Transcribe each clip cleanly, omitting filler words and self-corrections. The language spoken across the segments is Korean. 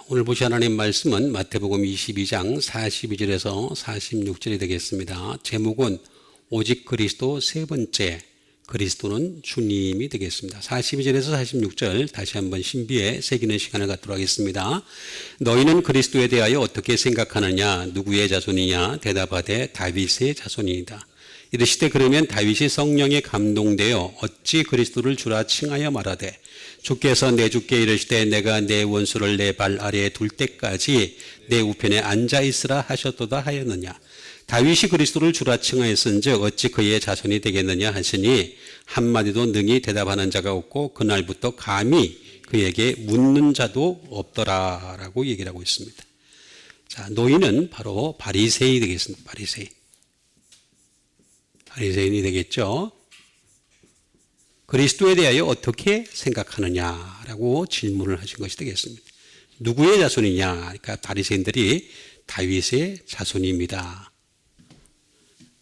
오늘 보실 하나님 말씀은 마태복음 22장 42절에서 46절이 되겠습니다. 제목은 오직 그리스도 세 번째, 그리스도는 주님이 되겠습니다. 42절에서 46절 다시 한번 신비에 새기는 시간을 갖도록 하겠습니다. 너희는 그리스도에 대하여 어떻게 생각하느냐? 누구의 자손이냐? 대답하되 다윗의 자손이다. 이르시되 그러면 다윗이 성령에 감동되어 어찌 그리스도를 주라 칭하여 말하되 주께서 내 주께 이르시되 내가 내 원수를 내 발 아래에 둘 때까지 내 우편에 앉아 있으라 하셨도다 하였느냐. 다윗이 그리스도를 주라 칭하였은즉 어찌 그의 자손이 되겠느냐 하시니 한마디도 능히 대답하는 자가 없고 그날부터 감히 그에게 묻는 자도 없더라라고 얘기를 하고 있습니다. 자, 너희는 바로 바리새인이 되겠습니다. 바리새인이 되겠죠. 그리스도에 대하여 어떻게 생각하느냐라고 질문을 하신 것이 되겠습니다. 누구의 자손이냐? 그러니까 바리새인들이 다윗의 자손입니다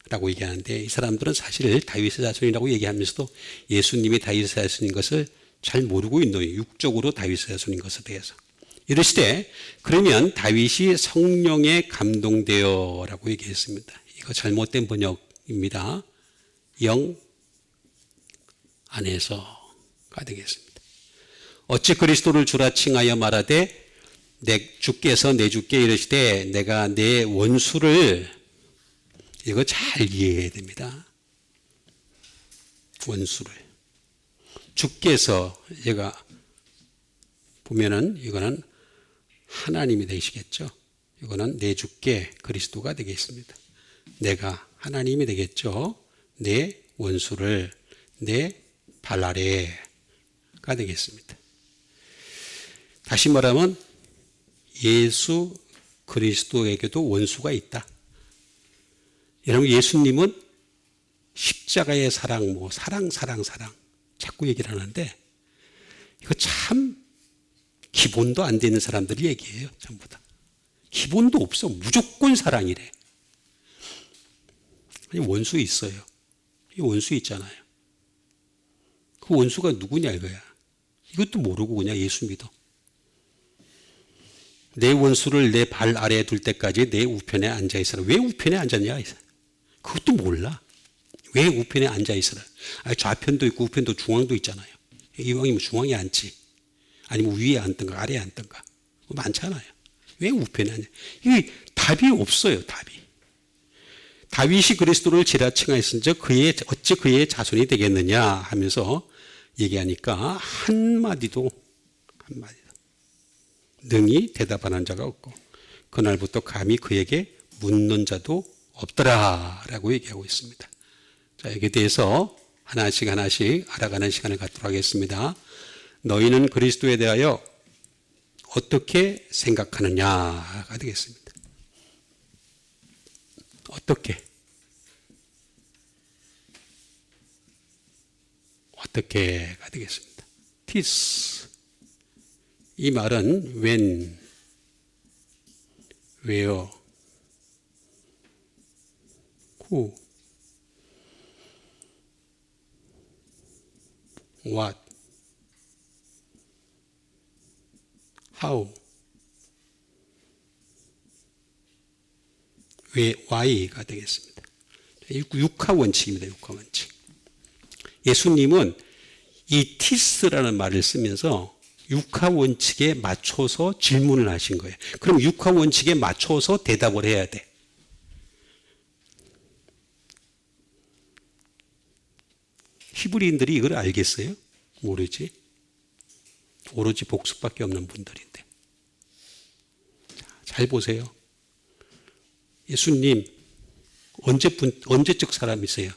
라고 얘기하는데, 이 사람들은 사실 다윗의 자손이라고 얘기하면서도 예수님이 다윗의 자손인 것을 잘 모르고 있는 거예요. 육적으로 다윗의 자손인 것에 대해서. 이르시되 그러면 다윗이 성령에 감동되어 라고 얘기했습니다. 이거 잘못된 번역입니다. 영 안에서가 되겠습니다. 어찌 그리스도를 주라 칭하여 말하되 주께서 내 주께 이르시되 내가 내 원수를, 이거 잘 이해해야 됩니다. 원수를 주께서, 제가 보면은 이거는 하나님이 되시겠죠. 이거는 내 주께 그리스도가 되겠습니다. 내가 하나님이 되겠죠. 내 원수를 내 발 아래가 되겠습니다. 다시 말하면 예수 그리스도에게도 원수가 있다. 여러분, 예수님은 십자가의 사랑, 사랑 자꾸 얘기를 하는데, 이거 참 기본도 안 되는 사람들이 얘기해요. 전부 다 기본도 없어. 무조건 사랑이래. 원수 있어요. 이 원수 있잖아요. 그 원수가 누구냐 이거야. 이것도 모르고 그냥 예수 믿어. 내 원수를 내 발 아래에 둘 때까지 내 우편에 앉아 있으라. 왜 우편에 앉았냐? 그것도 몰라. 왜 우편에 앉아 있으라? 좌편도 있고 우편도 중앙도 있잖아요. 이왕이면 중앙에 앉지. 아니면 위에 앉든가 아래에 앉든가. 많잖아요. 왜 우편에 앉아? 이게 답이 없어요. 답이. 다윗이 그리스도를 지라 칭하였은즉 어찌 그의 자손이 되겠느냐 하면서 얘기하니까 한마디도 능히 대답하는 자가 없고 그날부터 감히 그에게 묻는 자도 없더라라고 얘기하고 있습니다. 자, 여기에 대해서 하나씩 알아가는 시간을 갖도록 하겠습니다. 너희는 그리스도에 대하여 어떻게 생각하느냐가 되겠습니다. 어떻게가 되겠습니다. 티스, 이 말은 when, where, who, what, how, why가 되겠습니다. 육하 원칙입니다. 육하 원칙. 예수님은 이 티스라는 말을 쓰면서 육하 원칙에 맞춰서 질문을 하신 거예요. 그럼 육하 원칙에 맞춰서 대답을 해야 돼. 히브리인들이 이걸 알겠어요? 모르지. 오로지 복습밖에 없는 분들인데. 잘 보세요. 예수님 언제적 사람이세요?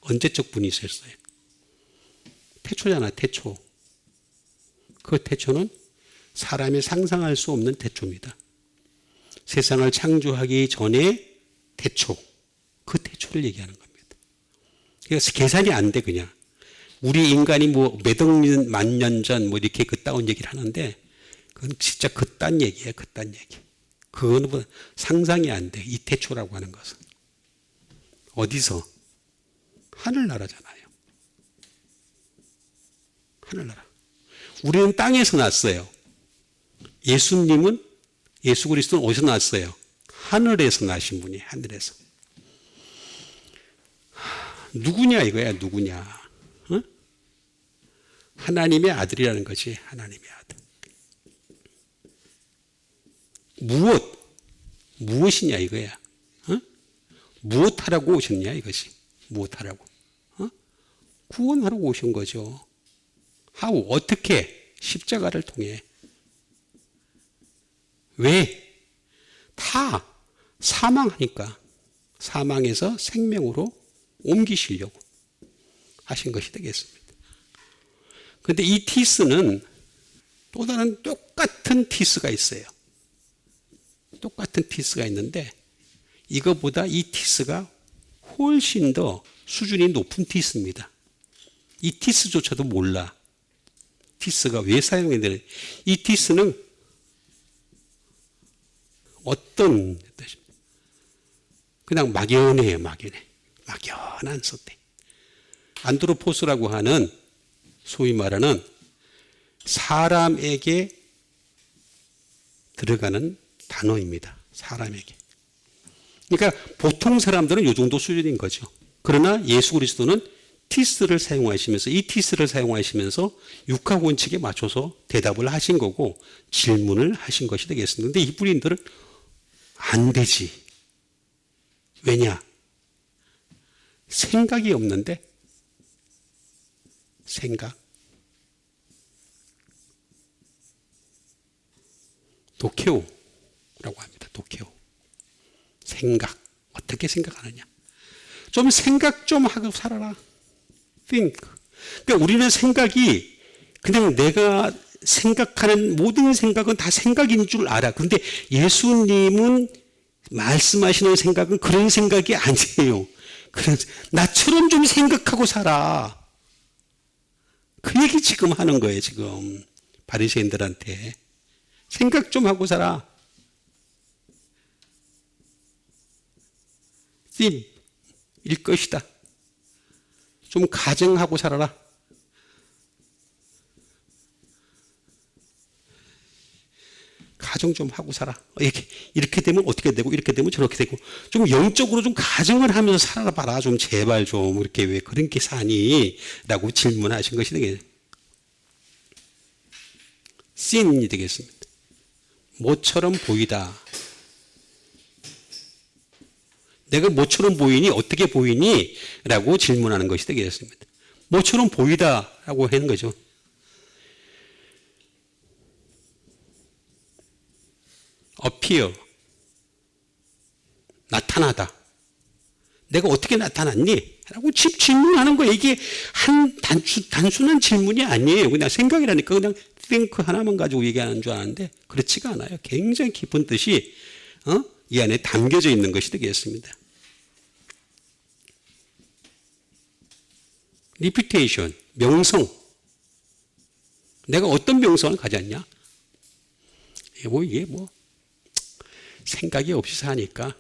언제적 분이셨어요? 태초잖아, 태초. 그 태초는 사람이 상상할 수 없는 태초입니다. 세상을 창조하기 전에 태초, 그 태초를 얘기하는 겁니다. 그래서 계산이 안 돼, 그냥. 우리 인간이 몇억 년, 만 년 전 이렇게 그따운 얘기를 하는데, 그건 진짜 그딴 얘기예요, 그딴 얘기. 그거는 상상이 안 돼, 이 태초라고 하는 것은. 어디서? 하늘나라잖아요. 하늘나라. 우리는 땅에서 났어요. 예수님은, 예수 그리스도는 어디서 났어요? 하늘에서 나신 분이에요. 하늘에서. 누구냐 이거야, 누구냐. 어? 하나님의 아들이라는 거지. 하나님의 아들. 무엇이냐 이거야. 어? 무엇하라고 오셨냐 이것이. 무엇하라고. 어? 구원하라고 오신 거죠. 하우, 어떻게? 십자가를 통해. 왜? 다 사망하니까 사망에서 생명으로 옮기시려고 하신 것이 되겠습니다. 그런데 이 티스는 또 다른 똑같은 티스가 있어요. 똑같은 티스가 있는데 이거보다 이 티스가 훨씬 더 수준이 높은 티스입니다. 이 티스조차도 몰라. 티스가 왜 사용해야 되는지. 이 티스는 어떤 뜻입니까? 그냥 막연해요, 막연해. 막연한 소태. 안드로포스라고 하는 소위 말하는 사람에게 들어가는 단어입니다. 사람에게. 그러니까 보통 사람들은 이 정도 수준인 거죠. 그러나 예수 그리스도는 티스를 사용하시면서, 이 티스를 사용하시면서 육학 원칙에 맞춰서 대답을 하신 거고 질문을 하신 것이 되겠습니다. 그런데 이 뿌린들은 안 되지. 왜냐? 생각이 없는데? 생각. 도케오라고 합니다. 도케오. 생각. 어떻게 생각하느냐? 좀 생각 좀 하고 살아라. think. 그러니까 우리는 생각이 그냥 내가 생각하는 모든 생각은 다 생각인 줄 알아. 그런데 예수님은 말씀하시는 생각은 그런 생각이 아니에요. 나처럼 좀 생각하고 살아. 그 얘기 지금 하는 거예요, 지금. 바리새인들한테. 생각 좀 하고 살아. 일 것이다. 좀 가정하고 살아라. 가정 좀 하고 살아. 이렇게 되면 어떻게 되고, 이렇게 되면 저렇게 되고, 좀 영적으로 좀 가정을 하면서 살아봐라. 좀 제발 좀, 이렇게 왜 그렇게 사니? 라고 질문하신 것이 되겠습니다. 씬이 되겠습니다. 뭐처럼 보이다. 내가 뭐처럼 보이니? 어떻게 보이니? 라고 질문하는 것이 되겠습니다. 뭐처럼 보이다. 라고 하는 거죠. appear. 나타나다. 내가 어떻게 나타났니? 라고 질문하는 거예요. 이게 단순한 질문이 아니에요. 그냥 생각이라니까 그냥 think 하나만 가지고 얘기하는 줄 아는데 그렇지가 않아요. 굉장히 깊은 뜻이 이 안에 담겨져 있는 것이 되겠습니다. reputation, 명성. 내가 어떤 명성을 가졌냐? 이게 생각이 없이 사니까.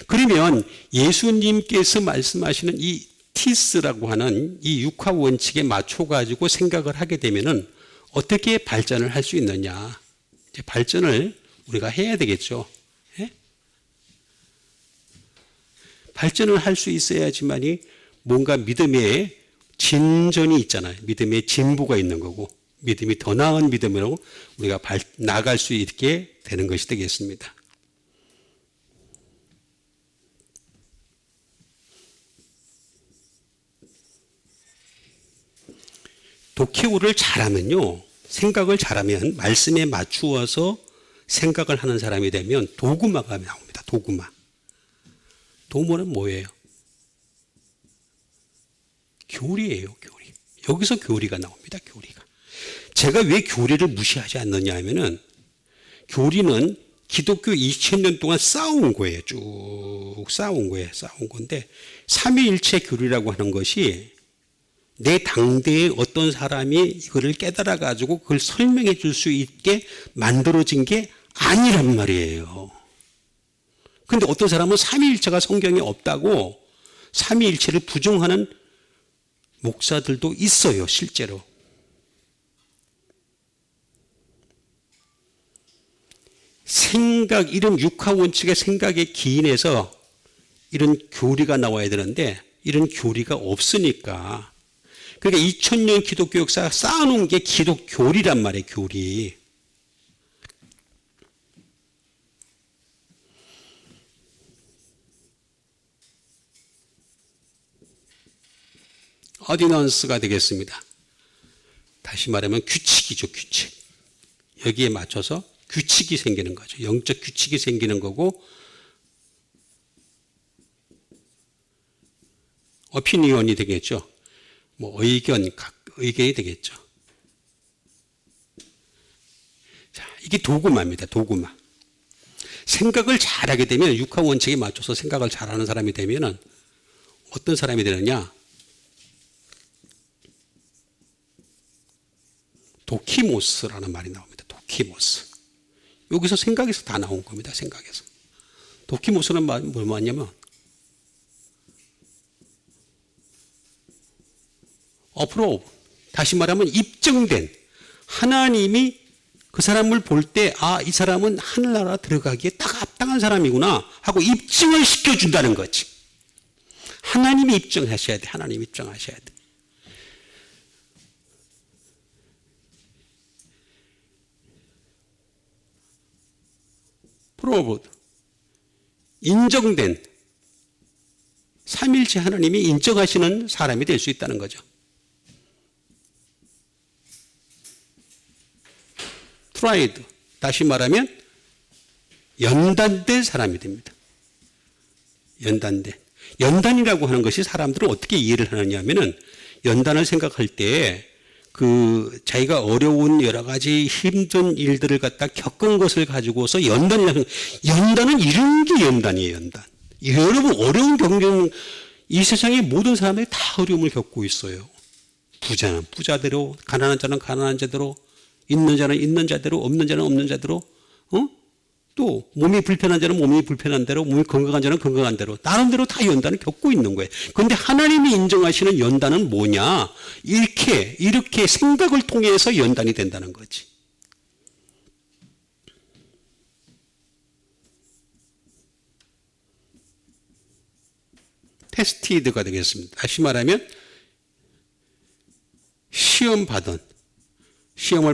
그러면 예수님께서 말씀하시는 이 티스라고 하는 이 육화 원칙에 맞춰가지고 생각을 하게 되면은 어떻게 발전을 할 수 있느냐. 이제 발전을 우리가 해야 되겠죠. 예? 발전을 할 수 있어야지만이 뭔가 믿음의 진전이 있잖아요. 믿음의 진보가 있는 거고 믿음이 더 나은 믿음으로 우리가 나아갈 수 있게 되는 것이 되겠습니다. 도케오를 잘하면요. 생각을 잘하면 말씀에 맞추어서 생각을 하는 사람이 되면 도구마가 나옵니다. 도구마. 도구는 뭐예요? 교리예요. 교리. 여기서 교리가 나옵니다. 교리가. 제가 왜 교리를 무시하지 않느냐 하면은 교리는 기독교 2000년 동안 쌓아온 거예요. 쭉 쌓아온 거예요. 쌓아온 건데 삼위일체 교리라고 하는 것이 내 당대에 어떤 사람이 이거를 깨달아 가지고 그걸 설명해 줄 수 있게 만들어진 게 아니란 말이에요. 그런데 어떤 사람은 삼위일체가 성경에 없다고 삼위일체를 부정하는 목사들도 있어요. 실제로. 생각, 이런 육하 원칙의 생각의 기인에서 이런 교리가 나와야 되는데 이런 교리가 없으니까, 그러니까 2000년 기독교 역사 쌓아놓은 게 기독교리란 말이에요. 교리. 어디넌스가 되겠습니다. 다시 말하면 규칙이죠. 규칙. 여기에 맞춰서 규칙이 생기는 거죠. 영적 규칙이 생기는 거고, 오피니언이 되겠죠. 뭐 의견이 되겠죠. 자, 이게 도구마입니다. 도구마. 생각을 잘하게 되면, 육하 원칙에 맞춰서 생각을 잘하는 사람이 되면은 어떤 사람이 되느냐? 도키모스라는 말이 나옵니다. 도키모스. 여기서 생각에서 다 나온 겁니다. 생각에서. 도키모스는 뭘 말하냐면 어프로브, 다시 말하면 입증된, 하나님이 그 사람을 볼 때 아, 이 사람은 하늘나라 들어가기에 딱 합당한 사람이구나 하고 입증을 시켜준다는 거지. 하나님이 입증하셔야 돼. 하나님이 입증하셔야 돼. 프로브드, 인정된, 삼일체 하나님이 인정하시는 사람이 될 수 있다는 거죠. 트라이드, 다시 말하면 연단된 사람이 됩니다. 연단된. 연단이라고 하는 것이 사람들은 어떻게 이해를 하느냐 하면은, 연단을 생각할 때 자기가 어려운 여러 가지 힘든 일들을 갖다 겪은 것을 가지고서 연단은 이런 게 연단이에요. 연단. 여러분, 어려운 경쟁, 이 세상의 모든 사람들이 다 어려움을 겪고 있어요. 부자는 부자대로, 가난한 자는 가난한 자대로, 있는 자는 있는 자대로, 없는 자는 없는 자대로, 또 몸이 불편한 자는 몸이 불편한 대로, 몸이 건강한 자는 건강한 대로, 나름대로 다 연단을 겪고 있는 거예요. 그런데 하나님이 인정하시는 연단은 뭐냐? 이렇게 생각을 통해서 연단이 된다는 거지. 테스티드가 되겠습니다. 다시 말하면 시험을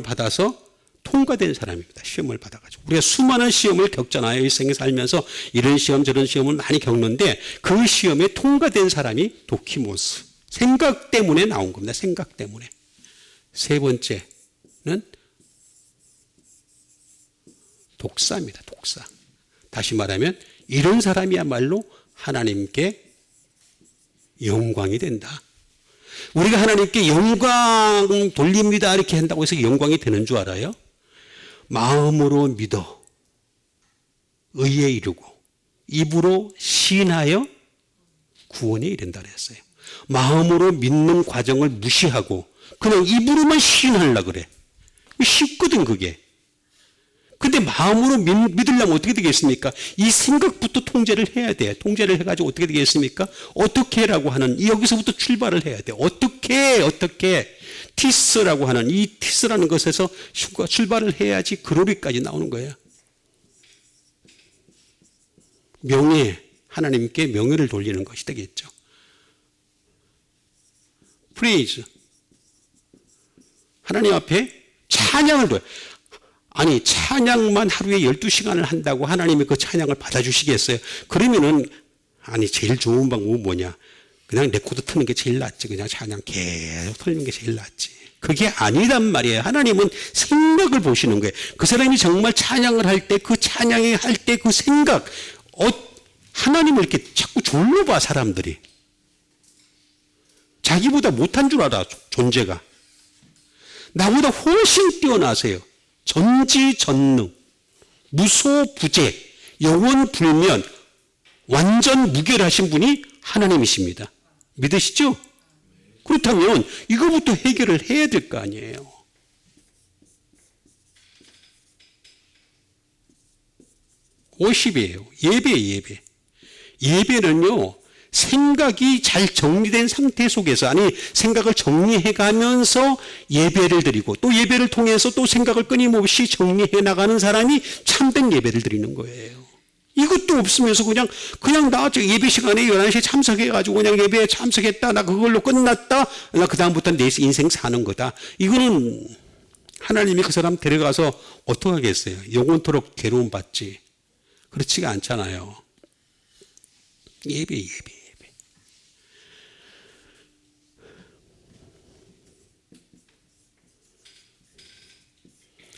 받아서 통과된 사람입니다. 시험을 받아가지고. 우리가 수많은 시험을 겪잖아요. 일생에 살면서 이런 시험 저런 시험을 많이 겪는데 그 시험에 통과된 사람이 도키모스. 생각 때문에 나온 겁니다. 생각 때문에. 세 번째는 독사입니다. 독사. 다시 말하면 이런 사람이야말로 하나님께 영광이 된다. 우리가 하나님께 영광 돌립니다 이렇게 한다고 해서 영광이 되는 줄 알아요? 마음으로 믿어 의에 이르고 입으로 시인하여 구원에 이른다 그랬어요. 마음으로 믿는 과정을 무시하고 그냥 입으로만 시인하려고 그래. 쉽거든 그게. 근데 마음으로 믿으려면 어떻게 되겠습니까? 이 생각부터 통제를 해야 돼. 통제를 해가지고 어떻게 되겠습니까? 어떻게 라고 하는, 여기서부터 출발을 해야 돼. 어떻게. 티스라고 하는, 이 티스라는 것에서 출발을 해야지 그로리까지 나오는 거예요. 하나님께 명예를 돌리는 것이 되겠죠. 프레이즈. 하나님 앞에 찬양을 둬요. 아니, 찬양만 하루에 12시간을 한다고 하나님이 그 찬양을 받아주시겠어요? 그러면은, 제일 좋은 방법은 뭐냐? 그냥 레코드 트는 게 제일 낫지. 그냥 찬양 계속 틀는 게 제일 낫지. 그게 아니란 말이에요. 하나님은 생각을 보시는 거예요. 그 사람이 정말 찬양을 할 때, 그 찬양을 할 때 그 생각, 하나님을 이렇게 자꾸 졸로 봐, 사람들이. 자기보다 못한 줄 알아, 존재가. 나보다 훨씬 뛰어나세요. 전지전능, 무소부재, 영원불면, 완전 무결하신 분이 하나님이십니다. 믿으시죠? 그렇다면 이거부터 해결을 해야 될 거 아니에요. 예배. 예배는요, 생각이 잘 정리된 상태 속에서, 아니 생각을 정리해 가면서 예배를 드리고 또 예배를 통해서 또 생각을 끊임없이 정리해 나가는 사람이 참된 예배를 드리는 거예요. 이것도 없으면서 그냥 나 예배 시간에 11시에 참석해가지고 그냥 예배에 참석했다, 나 그걸로 끝났다, 나 그다음부터 내 인생 사는 거다. 이거는 하나님이 그 사람 데려가서 어떻게 하겠어요? 영원토록 괴로움 받지. 그렇지가 않잖아요. 예배.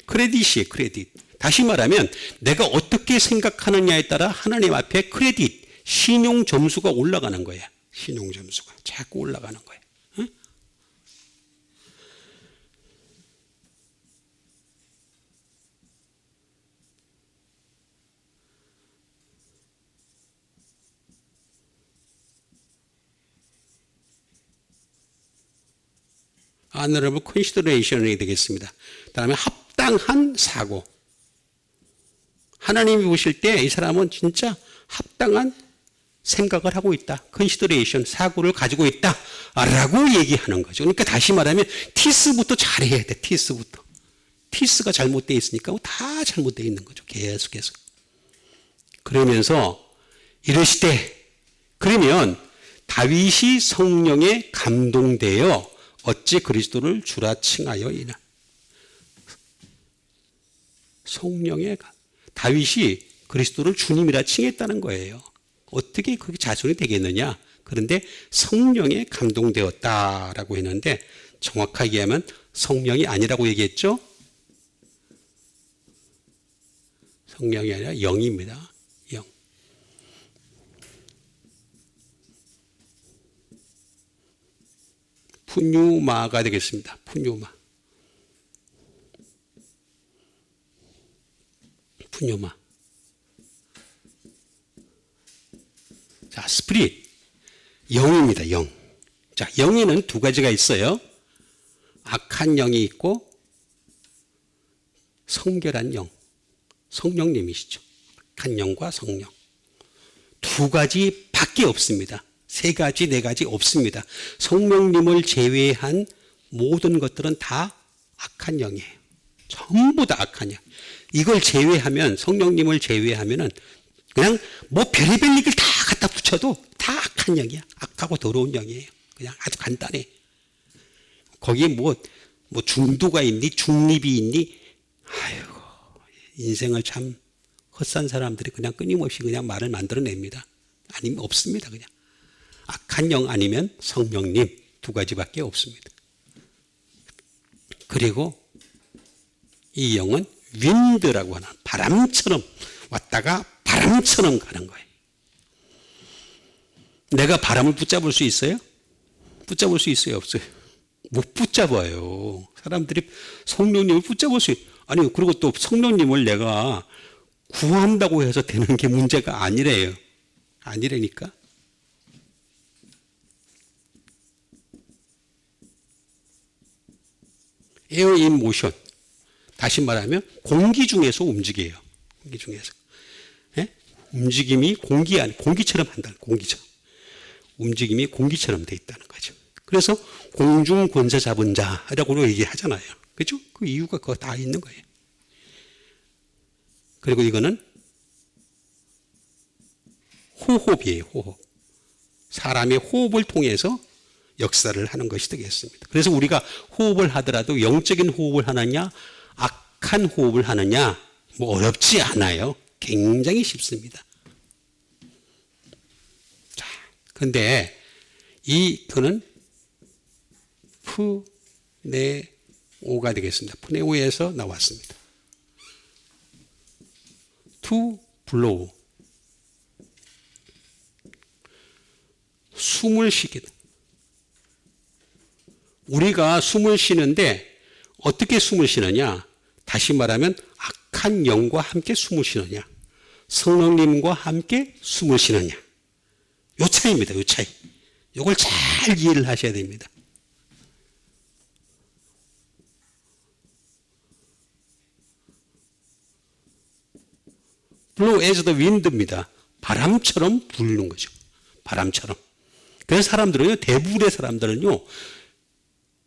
크레딧이에요, 크레딧. 다시 말하면 내가 어떻게 생각하느냐에 따라 하나님 앞에 크레딧, 신용 점수가 올라가는 거야. 신용 점수가 자꾸 올라가는 거야. 응? honorable consideration이 되겠습니다. 다음에 합당한 사고. 하나님이 보실 때 이 사람은 진짜 합당한 생각을 하고 있다. consideration, 사고를 가지고 있다. 라고 얘기하는 거죠. 그러니까 다시 말하면 티스부터 잘해야 돼. 티스부터. 티스가 잘못되어 있으니까 다 잘못되어 있는 거죠. 계속해서. 그러면서 이러시되, 그러면 다윗이 성령에 감동되어 어찌 그리스도를 주라 칭하여이나. 성령에 다윗이 그리스도를 주님이라 칭했다는 거예요. 어떻게 그게 자손이 되겠느냐? 그런데 성령에 감동되었다라고 했는데 정확하게 하면 성령이 아니라고 얘기했죠? 성령이 아니라 영입니다. 영. 푸뉴마가 되겠습니다. 푸뉴마. 자, 스피릿. 영입니다, 영. 자, 영에는 두 가지가 있어요. 악한 영이 있고 성결한 영. 성령님이시죠. 악한 영과 성령. 두 가지 밖에 없습니다. 세 가지, 네 가지 없습니다. 성령님을 제외한 모든 것들은 다 악한 영이에요. 전부 다 악한 영. 이걸 제외하면, 성령님을 제외하면은 그냥 뭐 별의별 얘기를 다 갖다 붙여도 다 악한 영이야. 악하고 더러운 영이에요. 그냥 아주 간단해. 거기에 뭐 중도가 있니? 중립이 있니? 아이고, 인생을 참 헛산 사람들이 그냥 끊임없이 그냥 말을 만들어냅니다. 아니면 없습니다. 그냥. 악한 영 아니면 성령님 두 가지밖에 없습니다. 그리고 이 영은 윈드라고 하는 바람처럼 왔다가 바람처럼 가는 거예요. 내가 바람을 붙잡을 수 있어요? 붙잡을 수 있어요? 없어요? 못 붙잡아요. 사람들이 성령님을 붙잡을 수 있어요. 아니, 그리고 또 성령님을 내가 구한다고 해서 되는 게 문제가 아니래요. 아니라니까. 에어 인 모션. 다시 말하면 공기 중에서 움직여요. 공기 중에서. 예? 움직임이 공기처럼 한다는, 공기처럼. 움직임이 공기처럼 돼 있다는 거죠. 그래서 공중 권세 잡은 자라고 얘기하잖아요. 그죠? 그 이유가 그거 다 있는 거예요. 그리고 이거는 호흡이에요, 호흡. 사람의 호흡을 통해서 역사를 하는 것이 되겠습니다. 그래서 우리가 호흡을 하더라도 영적인 호흡을 하느냐, 악한 호흡을 하느냐, 뭐 어렵지 않아요. 굉장히 쉽습니다. 자, 근데 그는 푸네오가 되겠습니다. 푸네오에서 나왔습니다. to blow. 숨을 쉬기다. 우리가 숨을 쉬는데 어떻게 숨을 쉬느냐? 다시 말하면 악한 영과 함께 숨을 쉬느냐? 성령님과 함께 숨을 쉬느냐? 요 차이입니다. 요 차이. 요걸 잘 이해를 하셔야 됩니다. blow as the wind입니다. 바람처럼 부는 거죠. 바람처럼. 그래서 사람들은요, 대부분의 사람들은요,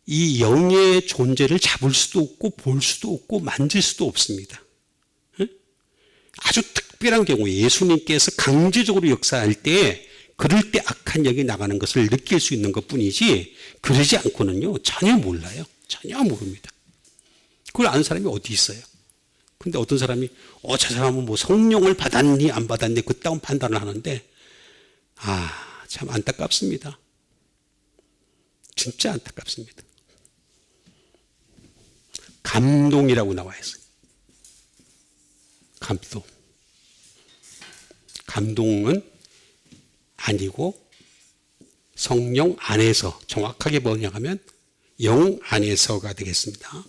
이 영의 존재를 잡을 수도 없고 볼 수도 없고 만질 수도 없습니다. 아주 특별한 경우에 예수님께서 강제적으로 역사할 때 그럴 때 악한 영이 나가는 것을 느낄 수 있는 것뿐이지 그러지 않고는요 전혀 몰라요. 전혀 모릅니다. 그걸 아는 사람이 어디 있어요. 근데 어떤 사람이 저 사람은 뭐 성령을 받았니 안 받았니 그따운 판단을 하는데 참 안타깝습니다. 진짜 안타깝습니다. 감동이라고 나와 있어요. 감동. 감동은 아니고 성령 안에서, 정확하게 뭐냐 하면 영 안에서가 되겠습니다.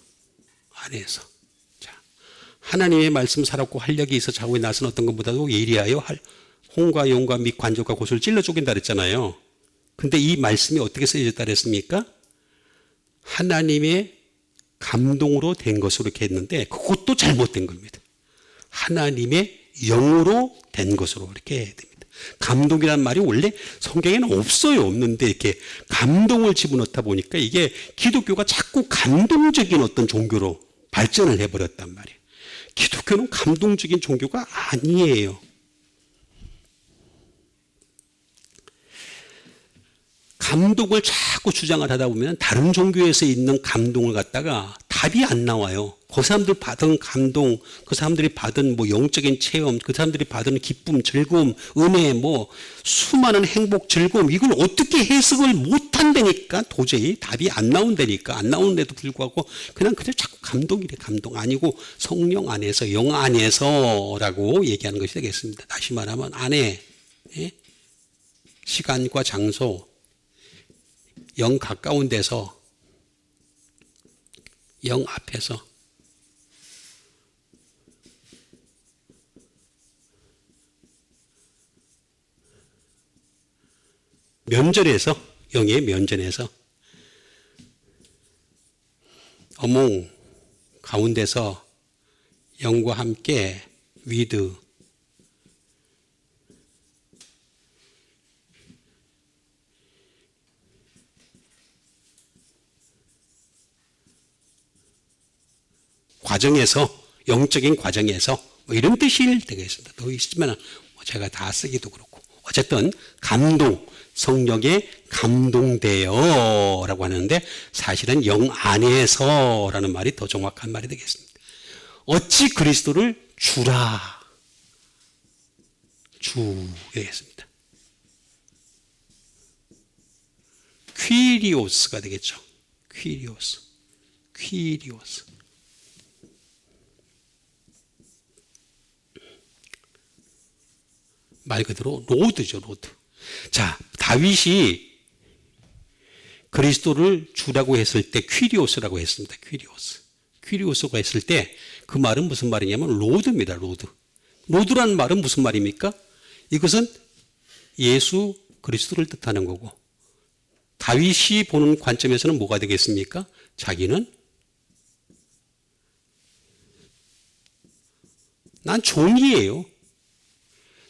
안에서. 자, 하나님의 말씀 살았고 활력이 있어 자고에 나선 어떤 것보다도 예리하여 홍과 용과 및 관절과 고소를 찔러 쪼갠다 그랬잖아요. 근데 이 말씀이 어떻게 쓰여졌다 그랬습니까? 하나님의 감동으로 된 것으로 이렇게 했는데 그것도 잘못된 겁니다. 하나님의 영으로 된 것으로 이렇게 해야 됩니다. 감동이라는 말이 원래 성경에는 없어요. 없는데 이렇게 감동을 집어넣다 보니까 이게 기독교가 자꾸 감동적인 어떤 종교로 발전을 해버렸단 말이에요. 기독교는 감동적인 종교가 아니에요. 감동을 자꾸 주장을 하다 보면 다른 종교에서 있는 감동을 갖다가 답이 안 나와요. 그 사람들 받은 감동, 그 사람들이 받은 뭐 영적인 체험, 그 사람들이 받은 기쁨, 즐거움, 은혜, 뭐 수많은 행복, 즐거움 이걸 어떻게 해석을 못한다니까 도저히 답이 안 나온다니까 안 나오는데도 불구하고 그냥 자꾸 감동이래. 감동 아니고 성령 안에서 영 안에서라고 얘기하는 것이 되겠습니다. 다시 말하면 안에 시간과 장소 영 가까운 데서 영 앞에서 면전에서 영의 면전에서 어몽 가운데서 영과 함께 위드 과정에서 영적인 과정에서 뭐 이런 뜻이 되겠습니다. 더 있으면 제가 다 쓰기도 그렇고 어쨌든 감동 성령에 감동되어 라고 하는데 사실은 영 안에서 라는 말이 더 정확한 말이 되겠습니다. 어찌 그리스도를 주라 주 되겠습니다. 퀴리오스가 되겠죠. 퀴리오스 말 그대로 로드죠. 로드. 자, 다윗이 그리스도를 주라고 했을 때 퀴리오스라고 했습니다. 퀴리오스가 했을 때 그 말은 무슨 말이냐면 로드입니다. 로드라는 말은 무슨 말입니까? 이것은 예수 그리스도를 뜻하는 거고 다윗이 보는 관점에서는 뭐가 되겠습니까? 자기는 난 종이에요.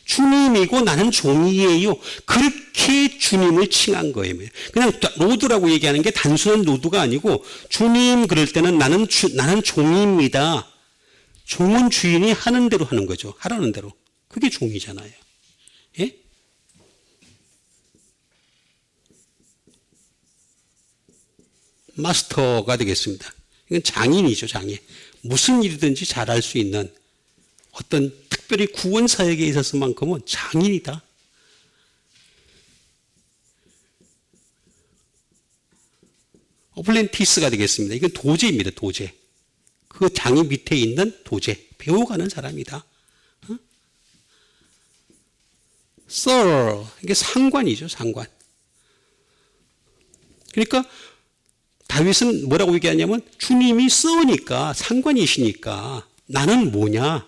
주님이고 나는 종이에요. 그렇게 주님을 칭한 거예요. 그냥 로드라고 얘기하는 게 단순한 로드가 아니고 주님 그럴 때는 나는 종입니다. 종은 주인이 하는 대로 하는 거죠. 하라는 대로. 그게 종이잖아요. 예? 마스터가 되겠습니다. 이건 장인이죠. 장인. 무슨 일이든지 잘할 수 있는 어떤 특별히 구원 사역에 있어서만큼은 장인이다. 어플렌티스가 되겠습니다. 이건 도제입니다. 도제. 그 장인 밑에 있는 도제. 배워가는 사람이다. Sir. 이게 상관이죠. 상관. 그러니까 다윗은 뭐라고 얘기하냐면 주님이 Sir니까 상관이시니까 나는 뭐냐?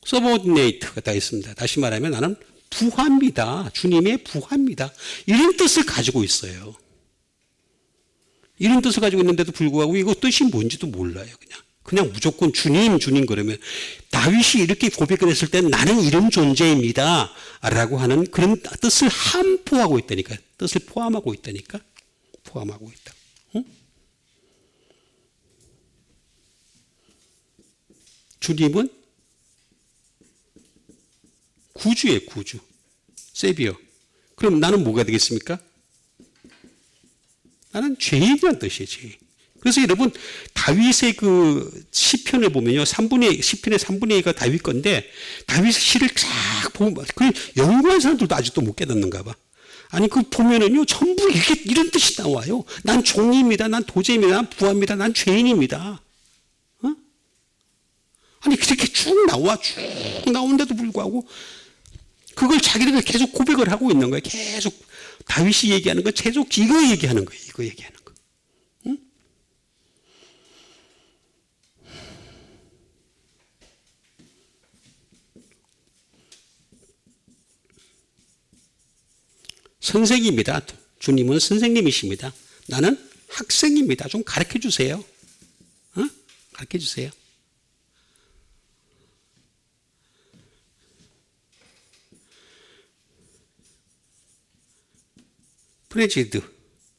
서버디네이트가 다 있습니다. 다시 말하면 나는 부하입니다. 주님의 부하입니다. 이런 뜻을 가지고 있어요. 이런 뜻을 가지고 있는데도 불구하고 이거 뜻이 뭔지도 몰라요. 그냥 그냥 무조건 주님, 주님 그러면 다윗이 이렇게 고백을 했을 때 나는 이런 존재입니다. 라고 하는 그런 뜻을 함포하고 있다니까. 뜻을 포함하고 있다니까. 포함하고 있다. 응? 주님은 구주예요, 구주. 세비어. 그럼 나는 뭐가 되겠습니까? 나는 죄인이란 뜻이에요, 죄인. 그래서 여러분, 다윗의 그 시편을 보면요, 시편의 3분의 2가 다윗 건데, 다윗의 시를 쫙 보면, 그 연구한 사람들도 아직도 못 깨닫는가 봐. 아니, 그 보면은요, 전부 이런 뜻이 나와요. 난 종입니다. 난 도제입니다. 난 부하입니다. 난 죄인입니다. 어? 아니, 그렇게 쭉 나와, 쭉 나오는데도 불구하고, 그걸 자기네가 계속 고백을 하고 있는 거예요. 계속. 다윗이 얘기하는 건 계속 이거 얘기하는 거예요. 이거 얘기하는 거. 응? 선생입니다. 주님은 선생님이십니다. 나는 학생입니다. 좀 가르쳐 주세요. 어? 가르쳐 주세요. 프레지드,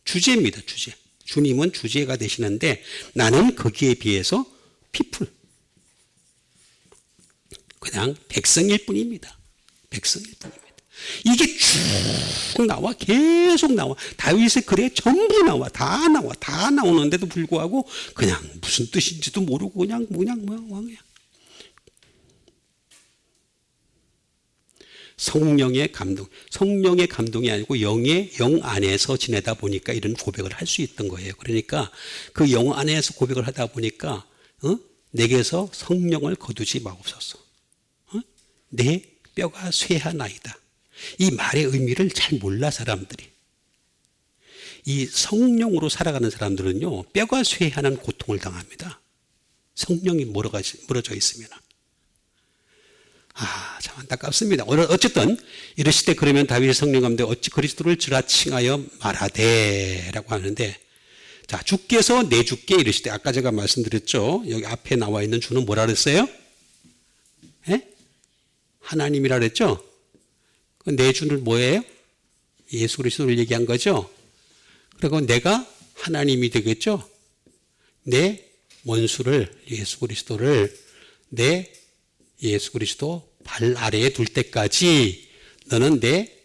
주제입니다. 주제. 주님은 주제가 되시는데 나는 거기에 비해서 피플, 그냥 백성일 뿐입니다. 백성일 뿐입니다. 이게 쭉 나와, 계속 나와. 다윗의 글에 전부 나와, 다 나와, 다 나오는데도 불구하고 그냥 무슨 뜻인지도 모르고 그냥 성령의 감동, 성령의 감동이 아니고 영 안에서 지내다 보니까 이런 고백을 할 수 있던 거예요. 그러니까 그 영 안에서 고백을 하다 보니까 내게서 성령을 거두지 마옵소서. 내 뼈가 쇠하나이다. 이 말의 의미를 잘 몰라 사람들이. 이 성령으로 살아가는 사람들은요, 뼈가 쇠하는 고통을 당합니다. 성령이 멀어져 있으면. 참 안타깝습니다. 어쨌든 이러실 때 그러면 다윗의 성령 가운데 어찌 그리스도를 주라 칭하여 말하되 라고 하는데, 자, 주께서 내 주께 이러실 때 아까 제가 말씀드렸죠. 여기 앞에 나와 있는 주는 뭐라 그랬어요? 예? 하나님이라 그랬죠. 내 주는 뭐예요? 예수 그리스도를 얘기한 거죠. 그리고 내가 하나님이 되겠죠. 내 원수를, 예수 그리스도를 내 예수 그리스도 발 아래에 둘 때까지 너는 내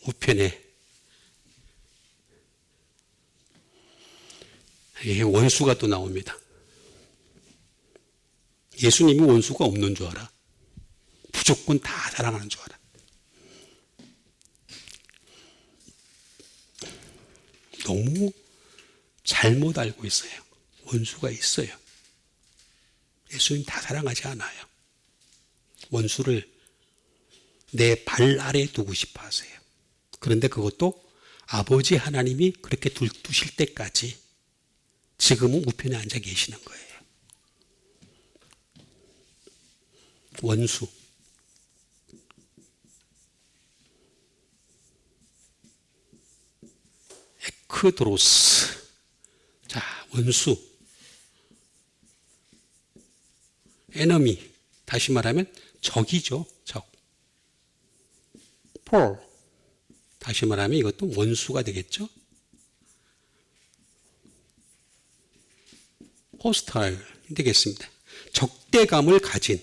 우편에. 이게 원수가 또 나옵니다. 예수님이 원수가 없는 줄 알아. 무조건 다 사랑하는 줄 알아. 너무 잘못 알고 있어요. 원수가 있어요. 예수님 다 사랑하지 않아요. 원수를 내 발 아래에 두고 싶어 하세요. 그런데 그것도 아버지 하나님이 그렇게 두실 때까지 지금은 우편에 앉아 계시는 거예요. 원수. 에크드로스. 자, 원수. 에너미. 다시 말하면 적이죠. 적. 폴. 다시 말하면 이것도 원수가 되겠죠. 호스타일 되겠습니다. 적대감을 가진.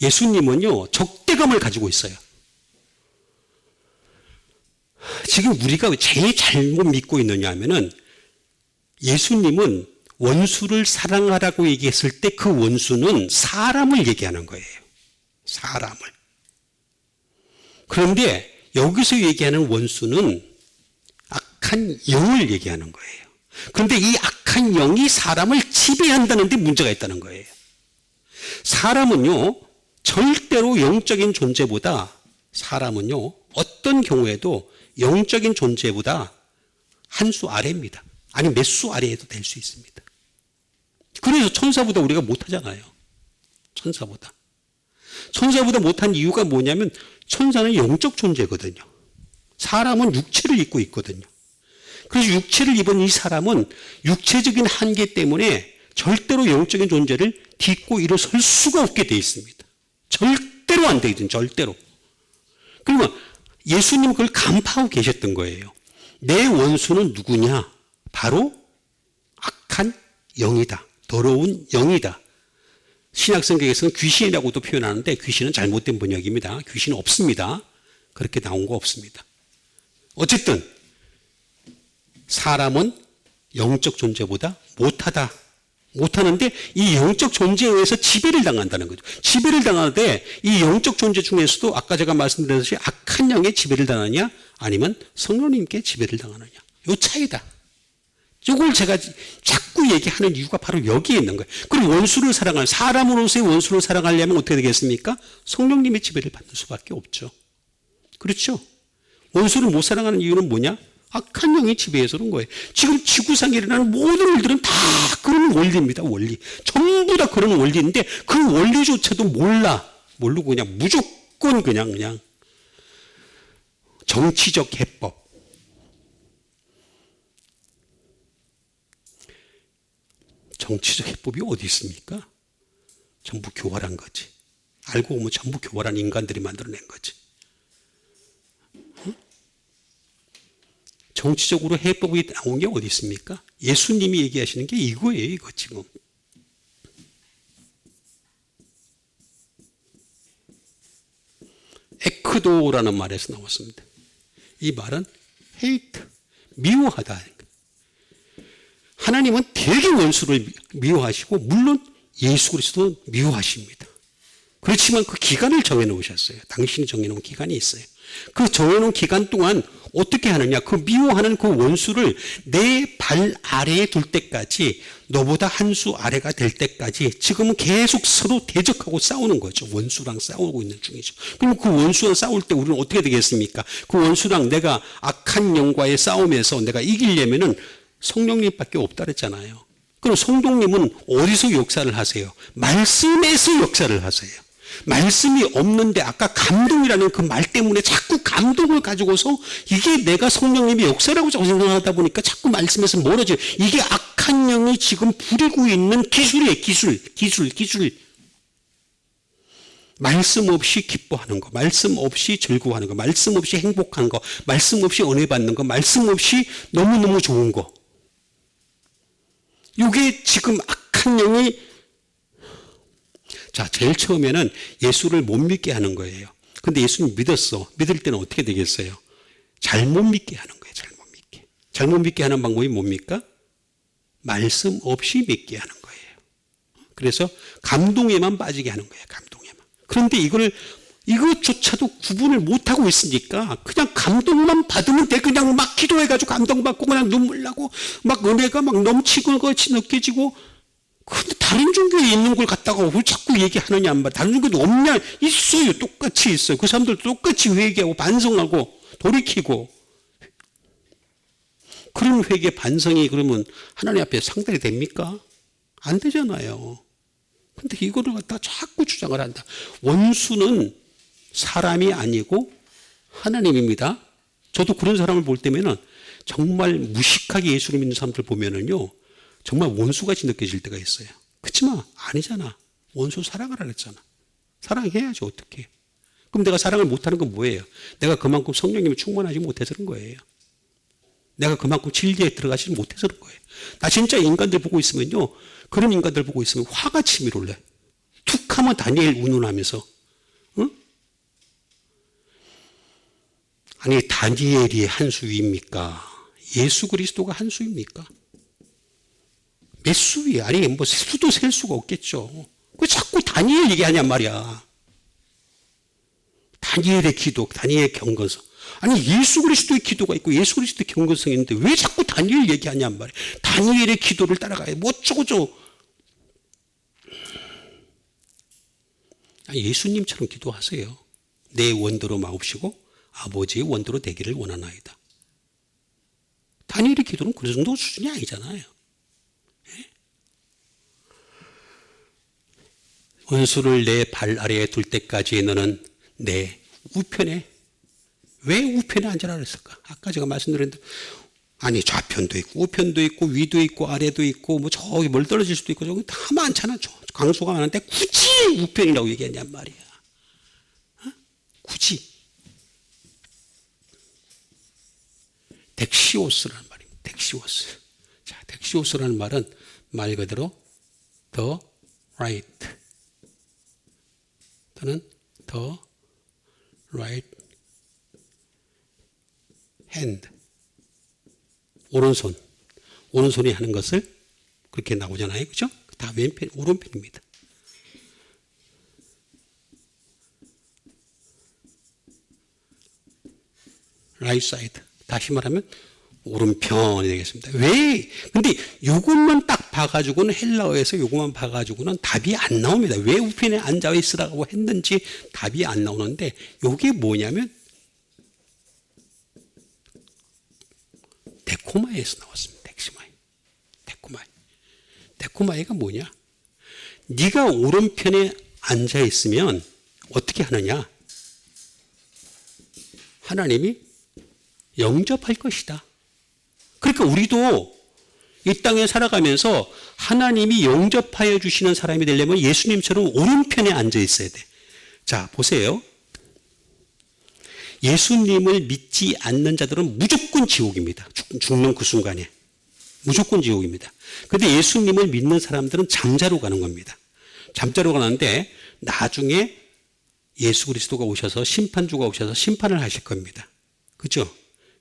예수님은요, 적대감을 가지고 있어요. 지금 우리가 제일 잘못 믿고 있느냐 하면은 예수님은 원수를 사랑하라고 얘기했을 때 그 원수는 사람을 얘기하는 거예요. 사람을. 그런데 여기서 얘기하는 원수는 악한 영을 얘기하는 거예요. 그런데 이 악한 영이 사람을 지배한다는 데 문제가 있다는 거예요. 사람은요, 절대로 영적인 존재보다, 사람은요, 어떤 경우에도 영적인 존재보다 한 수 아래입니다. 아니, 몇 수 아래에도 될 수 있습니다. 그래서 천사보다 우리가 못하잖아요. 천사보다. 천사보다 못한 이유가 뭐냐면 천사는 영적 존재거든요. 사람은 육체를 입고 있거든요. 그래서 육체를 입은 이 사람은 육체적인 한계 때문에 절대로 영적인 존재를 딛고 일어설 수가 없게 되어 있습니다. 절대로 안 되거든요. 절대로. 그러면 예수님은 그걸 간파하고 계셨던 거예요. 내 원수는 누구냐? 바로 악한 영이다. 더러운 영이다. 신약성경에서는 귀신이라고도 표현하는데 귀신은 잘못된 번역입니다. 귀신은 없습니다. 그렇게 나온 거 없습니다. 어쨌든 사람은 영적 존재보다 못하다. 못하는데 이 영적 존재에 의해서 지배를 당한다는 거죠. 지배를 당하는데 이 영적 존재 중에서도 아까 제가 말씀드렸듯이 악한 영에 지배를 당하느냐 아니면 성령님께 지배를 당하느냐. 이 차이다. 이걸 제가 자꾸 얘기하는 이유가 바로 여기에 있는 거예요. 그럼 원수를 사랑할 사람으로서의 원수를 사랑하려면 어떻게 되겠습니까? 성령님의 지배를 받는 수밖에 없죠. 그렇죠? 원수를 못 사랑하는 이유는 뭐냐? 악한 영이 지배해서 그런 거예요. 지금 지구상에 일어나는 모든 일들은 다 그런 원리입니다. 원리. 전부 다 그런 원리인데 그 원리조차도 몰라. 모르고 그냥 무조건 그냥 정치적 해법. 정치적 해법이 어디 있습니까? 전부 교활한 거지. 알고 보면 전부 교활한 인간들이 만들어낸 거지. 정치적으로 해법이 나온 게 어디 있습니까? 예수님이 얘기하시는 게 이거예요. 이거 지금. 에크도라는 말에서 나왔습니다. 이 말은 hate, 미워하다. 하나님은 되게 원수를 미워하시고 물론 예수 그리스도는 미워하십니다. 그렇지만 그 기간을 정해놓으셨어요. 당신이 정해놓은 기간이 있어요. 그 정해놓은 기간 동안 어떻게 하느냐. 그 미워하는 그 원수를 내 발 아래에 둘 때까지 너보다 한 수 아래가 될 때까지 지금은 계속 서로 대적하고 싸우는 거죠. 원수랑 싸우고 있는 중이죠. 그럼 그 원수랑 싸울 때 우리는 어떻게 되겠습니까? 그 원수랑 내가 악한 영과의 싸움에서 내가 이기려면은 성령님밖에 없다 그랬잖아요. 그럼 성령님은 어디서 역사를 하세요? 말씀에서 역사를 하세요. 말씀이 없는데 아까 감동이라는 그 말 때문에 자꾸 감동을 가지고서 이게 내가 성령님의 역사라고 자꾸 생각하다 보니까 자꾸 말씀에서 멀어져요. 이게 악한 영이 지금 부리고 있는 기술이에요. 기술. 말씀 없이 기뻐하는 거, 말씀 없이 즐거워하는 거, 말씀 없이 행복한 거, 말씀 없이 은혜 받는 거, 말씀 없이 너무너무 좋은 거. 이게 지금 악한 영이 자, 제일 처음에는 예수를 못 믿게 하는 거예요. 근데 예수님 믿었어. 믿을 때는 어떻게 되겠어요? 잘못 믿게 하는 거예요. 잘못 믿게. 잘못 믿게 하는 방법이 뭡니까? 말씀 없이 믿게 하는 거예요. 그래서 감동에만 빠지게 하는 거예요. 감동에만. 그런데 이것조차도 구분을 못하고 있으니까 그냥 감동만 받으면 돼. 그냥 막 기도해가지고 감동받고 그냥 눈물 나고 막 은혜가 막 넘치고 같이 느껴지고 근데 다른 종교에 있는 걸 갖다가 왜 자꾸 얘기하느냐 안 봐. 다른 종교도 없냐? 있어요. 똑같이 있어요. 그 사람들도 똑같이 회개하고 반성하고 돌이키고 그런 회개 반성이 그러면 하나님 앞에 상달이 됩니까? 안 되잖아요. 근데 이거를 갖다가 자꾸 주장을 한다. 원수는 사람이 아니고 하나님입니다. 저도 그런 사람을 볼 때면은 정말 무식하게 예수를 믿는 사람들 보면은요. 정말 원수같이 느껴질 때가 있어요. 그렇지만 아니잖아. 원수 사랑하라 그랬잖아. 사랑해야지 어떻게. 그럼 내가 사랑을 못하는 건 뭐예요? 내가 그만큼 성령님이 충만하지 못해서 그런 거예요. 내가 그만큼 진리에 들어가지 못해서 그런 거예요. 나 진짜 인간들 보고 있으면요. 그런 인간들 보고 있으면 화가 치밀어 올래. 툭 하면 다니엘 운운하면서. 응? 아니 다니엘이 한 수입니까? 예수 그리스도가 한 수입니까? 몇 수위? 아니 뭐 수도 셀 수가 없겠죠. 왜 자꾸 다니엘 얘기하냔 말이야. 다니엘의 기도, 다니엘의 경건성. 아니 예수 그리스도의 기도가 있고 예수 그리스도의 경건성이 있는데 왜 자꾸 다니엘 얘기하냔 말이야. 다니엘의 기도를 따라가야 뭐 어쩌고저쩌고. 예수님처럼 기도하세요. 내 원대로 마옵시고 아버지의 원대로 되기를 원하나이다. 다니엘의 기도는 그 정도 수준이 아니잖아요. 원수를 내 발 아래에 둘 때까지 너는 내 우편에 왜 우편에 앉으라 그랬을까? 아까 제가 말씀드렸는데 아니 좌편도 있고 우편도 있고 위도 있고 아래도 있고 뭐 저기 멀 떨어질 수도 있고 저기 다 많잖아. 강수가 많은데 굳이 우편이라고 얘기했냔 말이야. 어? 굳이. 덱시오스라는 말입니다. 덱시오스. 자, 덱시오스라는 말은 말 그대로 the right 또는 the right hand. 오른손이 하는 것을 그렇게 나오잖아요. 그죠? 다 왼편, 오른편입니다. right side. 다시 말하면 오른편이 되겠습니다. 왜? 근데 이것만 딱 봐가지고는 헬라어에서 이것만 봐가지고는 답이 안 나옵니다. 왜 우편에 앉아 있으라고 했는지 답이 안 나오는데 이게 뭐냐면 데코마에서 나왔습니다. 데코마에가 뭐냐? 네가 오른편에 앉아 있으면 어떻게 하느냐? 하나님이 영접할 것이다. 그러니까 우리도 이 땅에 살아가면서 하나님이 영접하여 주시는 사람이 되려면 예수님처럼 오른편에 앉아 있어야 돼. 자, 보세요. 예수님을 믿지 않는 자들은 무조건 지옥입니다. 죽는 그 순간에. 무조건 지옥입니다. 그런데 예수님을 믿는 사람들은 잠자로 가는 겁니다. 잠자로 가는데 나중에 예수 그리스도가 오셔서 심판주가 오셔서 심판을 하실 겁니다. 그죠?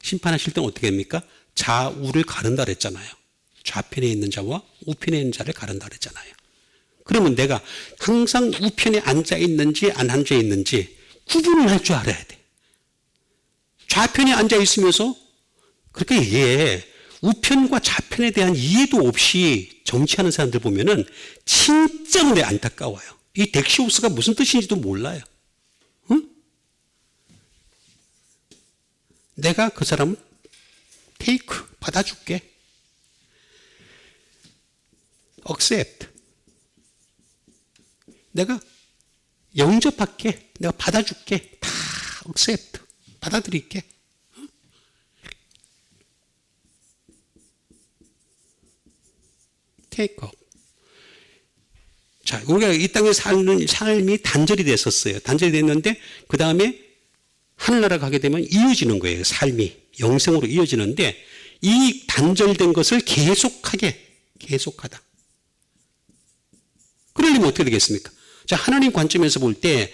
심판하실 때는 어떻게 됩니까? 좌우를 가른다 그랬잖아요. 좌편에 있는 자와 우편에 있는 자를 가른다 그랬잖아요. 그러면 내가 항상 우편에 앉아 있는지 안 앉아 있는지 구분을 할 줄 알아야 돼. 좌편에 앉아 있으면서 그렇게 얘기해. 우편과 좌편에 대한 이해도 없이 정치하는 사람들 보면은 진짜로 안타까워요. 이 덱시오스가 무슨 뜻인지도 몰라요. 응? 내가 그 사람을 테이크 받아줄게. accept. 내가 영접할게. 내가 받아줄게. 다 accept. 받아들일게. take up. 자, 우리가 이 땅에 사는 삶이 단절이 됐었어요. 단절이 됐는데 그 다음에 하늘나라 가게 되면 이어지는 거예요. 삶이 영생으로 이어지는데 이 단절된 것을 계속하다. 그러려면 어떻게 되겠습니까? 자, 하나님 관점에서 볼 때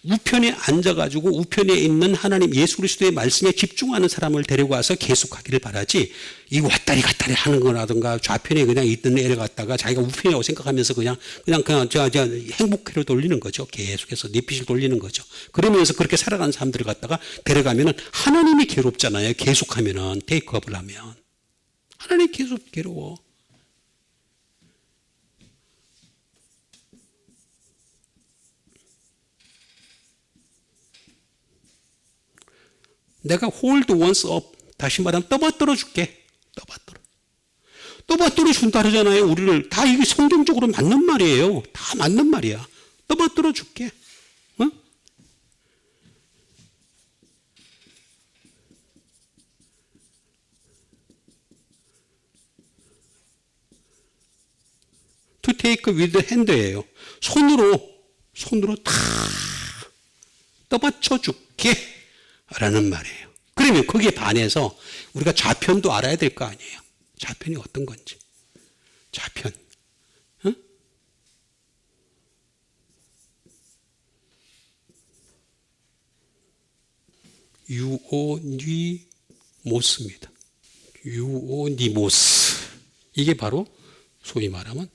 우편에 앉아가지고 우편에 있는 하나님 예수 그리스도의 말씀에 집중하는 사람을 데리고 와서 계속하기를 바라지, 이거 왔다리 갔다리 하는 거라든가 좌편에 그냥 있던 애를 갖다가 자기가 우편이라고 생각하면서 그냥 저 행복회로 돌리는 거죠. 계속해서 리핏을 돌리는 거죠. 그러면서 그렇게 살아가는 사람들을 갖다가 데려가면은 하나님이 괴롭잖아요. 계속하면은 테이크업을 하면 하나님 계속 괴로워. 내가 hold once up, 다시 말하면 떠받들어 줄게. 떠받들어 준다 그러잖아요. 우리를 다 이게 성경적으로 맞는 말이에요. 다 맞는 말이야. 떠받들어 줄게. 어? to take with hand예요. 손으로 다 떠받쳐 줄게 라는 말이에요. 그러면 거기에 반해서 우리가 좌편도 알아야 될 거 아니에요. 좌편이 어떤 건지. 좌편. 어? 유오니모스입니다. 유오니모스. 이게 바로 소위 말하면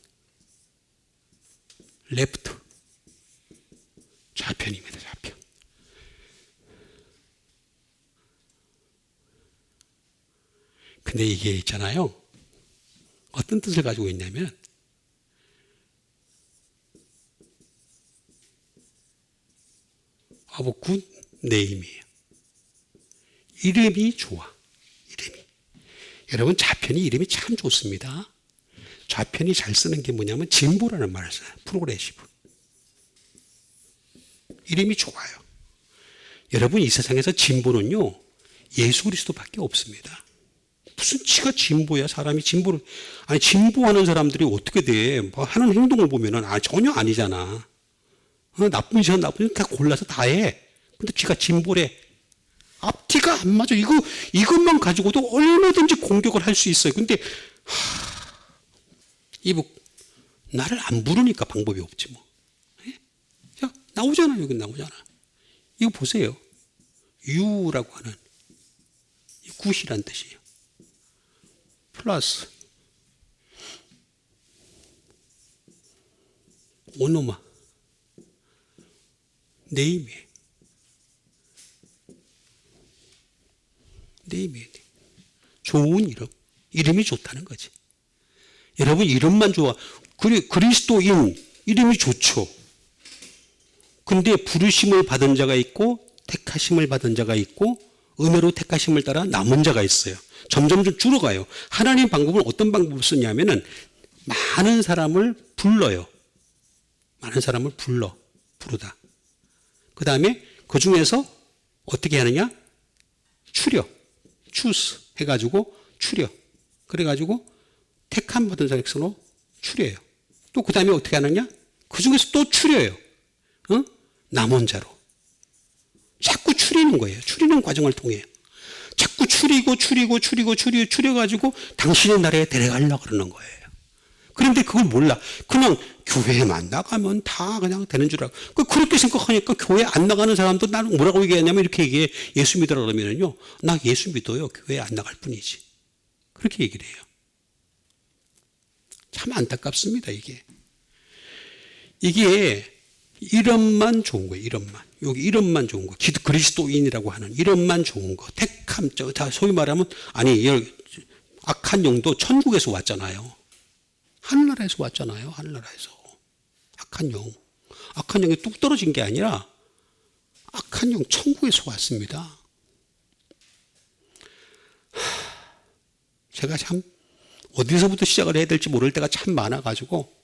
레프트. 좌편입니다. 좌편. 근데 이게 있잖아요. 어떤 뜻을 가지고 있냐면 아주 굿 네임이에요. 이름이 좋아. 이름이. 여러분 좌편이 이름이 참 좋습니다. 좌편이 잘 쓰는 게 뭐냐면 진보라는 말을 써요. 프로그레시브. 이름이 좋아요. 여러분 이 세상에서 진보는요. 예수 그리스도밖에 없습니다. 무슨 지가 진보야? 사람이 진보를, 아니, 진보하는 사람들이 어떻게 돼? 뭐 하는 행동을 보면은, 전혀 아니잖아. 나쁜 짓은 나쁜 짓 다 골라서 다 해. 근데 지가 진보래. 앞뒤가 안 맞아. 이것만 가지고도 얼마든지 공격을 할 수 있어요. 근데, 나를 안 부르니까 방법이 없지 뭐. 자, 나오잖아. 여기 나오잖아. 이거 보세요. 유라고 하는, 굿이란 뜻이에요. 플러스, 오노마, 네임이에요. 네임이에요. 좋은 이름. 이름이 좋다는 거지. 여러분, 이름만 좋아. 그리스도인, 이름이 좋죠. 근데 부르심을 받은 자가 있고, 택하심을 받은 자가 있고, 은혜로 택하심을 따라 남은 자가 있어요. 점점 좀 줄어가요. 하나님 방법은 어떤 방법을 쓰냐면은, 많은 사람을 불러요. 많은 사람을 부르다. 그 다음에 그 중에서 어떻게 하느냐? choose 해가지고 추려. 그래가지고 택함 받은 자로 추려요. 또 그 다음에 어떻게 하느냐? 그 중에서 또 추려요. 남은 자로. 자꾸 추리는 거예요. 추리는 과정을 통해요. 자꾸 추려가지고 당신의 나라에 데려가려고 그러는 거예요. 그런데 그걸 몰라. 그냥 교회에만 나가면 다 그냥 되는 줄 알고. 그렇게 생각하니까 교회 안 나가는 사람도 나는 뭐라고 얘기하냐면 이렇게 얘기해. 예수 믿으라 그러면요. 나 예수 믿어요. 교회 안 나갈 뿐이지. 그렇게 얘기를 해요. 참 안타깝습니다, 이게. 이게 이름만 좋은 거예요, 이름만. 여기 이름만 좋은 거. 그리스도인이라고 하는 이름만 좋은 거. 택함, 소위 말하면, 악한 영도 천국에서 왔잖아요. 하늘나라에서 왔잖아요, 하늘나라에서. 악한 영이 뚝 떨어진 게 아니라, 악한 영 천국에서 왔습니다. 제가 참, 어디서부터 시작을 해야 될지 모를 때가 참 많아가지고,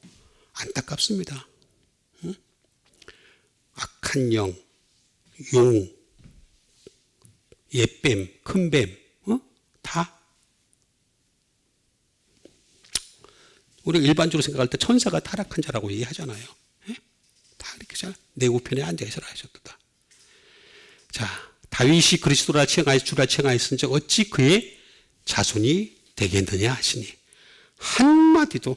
안타깝습니다. 악한 영, 용, 옛뱀, 큰뱀, 다. 우리가 일반적으로 생각할 때 천사가 타락한 자라고 얘기하잖아요. 다 이렇게 잘 내 우편에 앉아있어라 하셨다. 자, 다윗이 그리스도라 주라 칭하였은즉 어찌 그의 자손이 되겠느냐 하시니 한마디도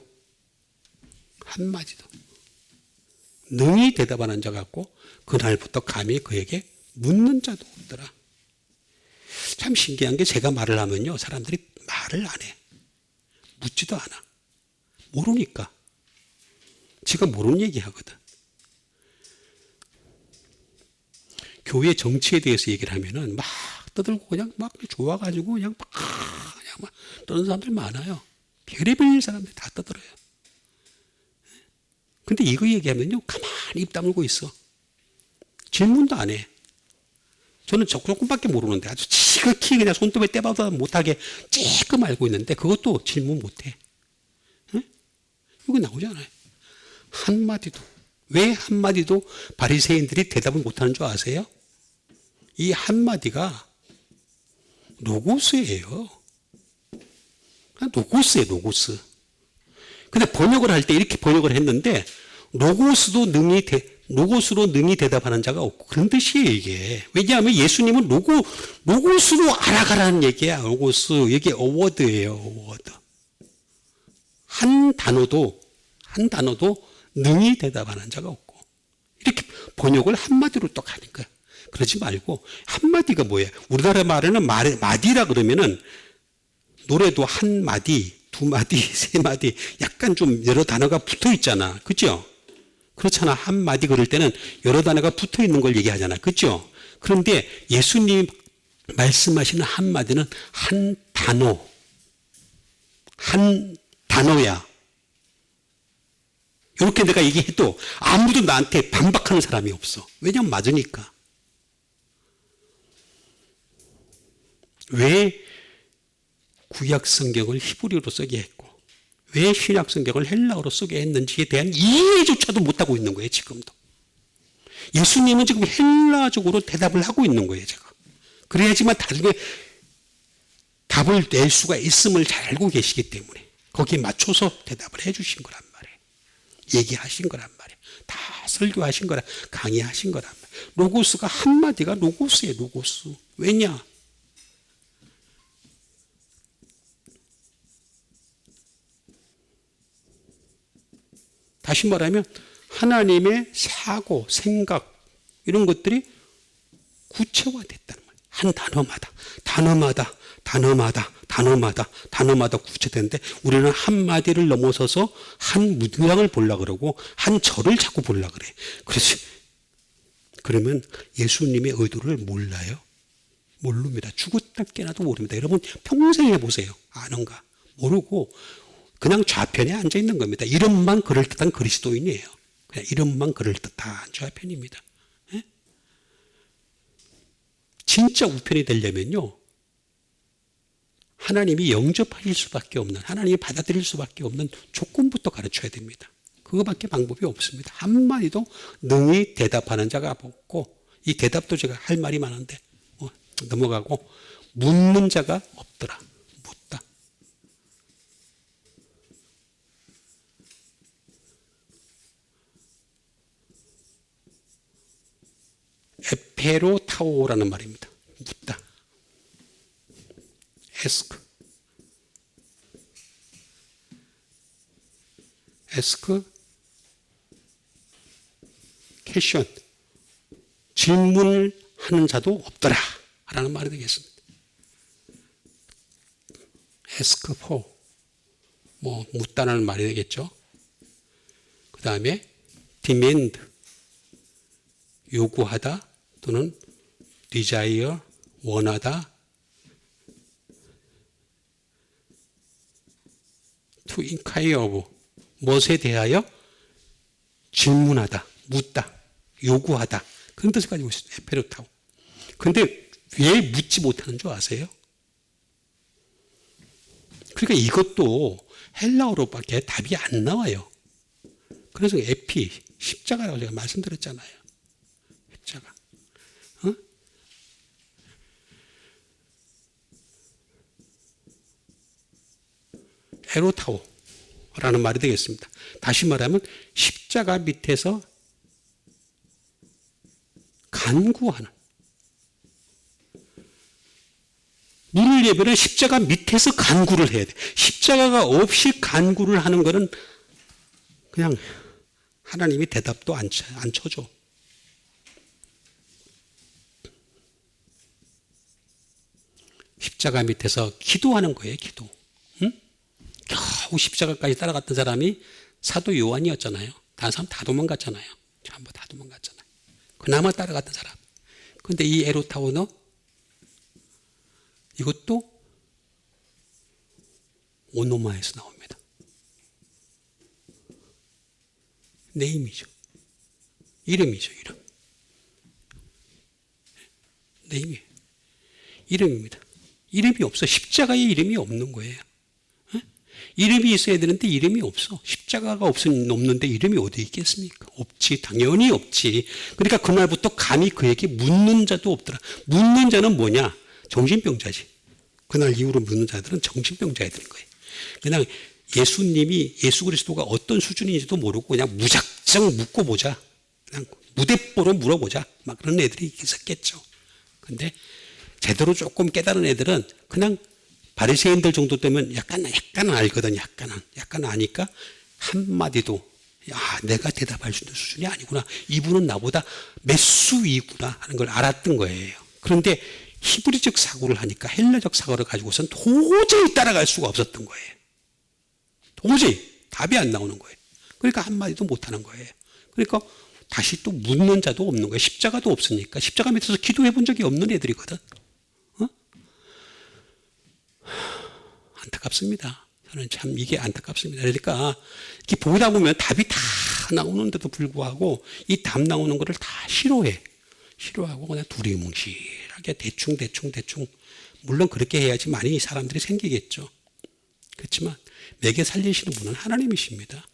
능히 대답하는 자가 없고 그날부터 감히 그에게 묻는 자도 없더라. 참 신기한 게 제가 말을 하면요, 사람들이 말을 안 해. 묻지도 않아. 모르니까. 지가 모르는 얘기 하거든. 교회 정치에 대해서 얘기를 하면은 막 떠들고 그냥 막 좋아가지고 그냥 막 떠드는 사람들 많아요. 별의별 사람들이 다 떠들어요. 근데 이거 얘기하면요, 가만히 입 다물고 있어. 질문도 안 해. 저는 조금밖에 모르는데 아주 지극히 그냥 손톱에 떼봐도 못하게 쬐끔 알고 있는데 그것도 질문 못 해. 이거 나오잖아요. 한마디도. 왜 한마디도 바리새인들이 대답을 못하는 줄 아세요? 이 한마디가 로고스예요. 로고스. 근데 번역을 할 때 이렇게 번역을 했는데 로고스로 능히 대답하는 자가 없고 그런 뜻이에요, 이게. 왜냐하면 예수님은 로고스로 알아가라는 얘기야. 로고스. 이게 어워드예요, 어워드. 한 단어도 능히 대답하는 자가 없고. 이렇게 번역을 한마디로 또 가는 거야. 그러지 말고, 한마디가 뭐예요? 우리나라 말에는 마디라 그러면은 노래도 한 마디, 두 마디, 세 마디, 약간 좀 여러 단어가 붙어 있잖아. 그죠? 그렇잖아. 한 마디 그럴 때는 여러 단어가 붙어 있는 걸 얘기하잖아. 그죠? 그런데 예수님 말씀하시는 한 마디는 한 단어야. 이렇게 내가 얘기해도 아무도 나한테 반박하는 사람이 없어. 왜냐면 맞으니까. 왜 구약 성경을 히브리어로 쓰게 했고 왜 신약 성경을 헬라어로 쓰게 했는지에 대한 이해조차도 못하고 있는 거예요, 지금도. 예수님은 지금 헬라적으로 대답을 하고 있는 거예요, 제가. 그래야지만 나중에 답을 낼 수가 있음을 잘 알고 계시기 때문에 거기에 맞춰서 대답을 해 주신 거란 말이에요. 얘기하신 거란 말이에요. 다 설교하신 거라, 강의하신 거란 말이에요. 로고스가 한마디가 로고스예요. 로고스. 왜냐? 다시 말하면 하나님의 사고, 생각 이런 것들이 구체화됐다는 말이에요. 한 단어마다 구체되는데 우리는 한마디를 넘어서서 한 문장을 보려고 그러고 한 절을 자꾸 보려고 그래. 그러면 예수님의 의도를 몰라요? 모릅니다. 죽었다 깨나도 모릅니다. 여러분 평생 해보세요. 아는가? 모르고 그냥 좌편에 앉아 있는 겁니다. 이름만 그럴듯한 그리스도인이에요. 그냥 이름만 그럴듯한 좌편입니다. 예? 진짜 우편이 되려면요. 하나님이 영접하실 수밖에 없는, 하나님이 받아들일 수밖에 없는 조건부터 가르쳐야 됩니다. 그거밖에 방법이 없습니다. 한마디도 능히 대답하는 자가 없고, 이 대답도 제가 할 말이 많은데 넘어가고, 묻는 자가 없더라. 묻다. 에페로타오라는 말입니다. 묻다. ask, question, 질문을 하는 자도 없더라 라는 말이 되겠습니다. ask for, 묻다라는 말이 되겠죠. 그 다음에 demand, 요구하다 또는 desire, 원하다, to inquire of, 무엇에 대하여 질문하다, 묻다, 요구하다. 그런 뜻을 가지고 있습니다. 에페로타오. 그런데 왜 묻지 못하는 줄 아세요? 그러니까 이것도 헬라어로밖에 답이 안 나와요. 그래서 에피, 십자가라고 제가 말씀드렸잖아요. 십자가. 에로타오라는 말이 되겠습니다. 다시 말하면 십자가 밑에서 간구하는. 물을 예배는 십자가 밑에서 간구를 해야 돼. 십자가가 없이 간구를 하는 것은 그냥 하나님이 대답도 안 쳐줘. 십자가 밑에서 기도하는 거예요. 기도. 겨우 십자가까지 따라갔던 사람이 사도 요한이었잖아요. 다른 사람 다 도망갔잖아요. 전부 다 도망갔잖아요. 그나마 따라갔던 사람. 그런데 이 에로타오는 이것도 오노마에서 나옵니다. 네임이죠. 이름이죠. 이름. 네임이에요. 이름입니다. 이름이 없어. 십자가에 이름이 없는 거예요. 이름이 있어야 되는데 이름이 없어. 십자가가 없는데 이름이 어디 있겠습니까? 없지. 당연히 없지. 그러니까 그날부터 감히 그에게 묻는 자도 없더라. 묻는 자는 뭐냐? 정신병자지. 그날 이후로 묻는 자들은 정신병자야 되는 거예요. 그냥 예수 그리스도가 어떤 수준인지도 모르고 그냥 무작정 묻고 보자. 그냥 무대뽀로 물어보자. 막 그런 애들이 있었겠죠. 근데 제대로 조금 깨달은 애들은 그냥 바리새인들 정도 되면 약간은 알거든. 약간 아니까 한마디도 내가 대답할 수 있는 수준이 아니구나. 이분은 나보다 몇 수 위구나 하는 걸 알았던 거예요. 그런데 히브리적 사고를 하니까 헬라적 사고를 가지고선 도저히 따라갈 수가 없었던 거예요. 도저히 답이 안 나오는 거예요. 그러니까 한마디도 못하는 거예요. 그러니까 다시 또 묻는 자도 없는 거예요. 십자가도 없으니까. 십자가 밑에서 기도해 본 적이 없는 애들이거든. 안타깝습니다. 저는 참 이게 안타깝습니다. 그러니까 이렇게 보다 보면 답이 다 나오는데도 불구하고 이 답 나오는 거를 다 싫어하고 그냥 두리뭉실하게 대충 물론 그렇게 해야지 많이 사람들이 생기겠죠. 그렇지만 매개 살리시는 분은 하나님이십니다.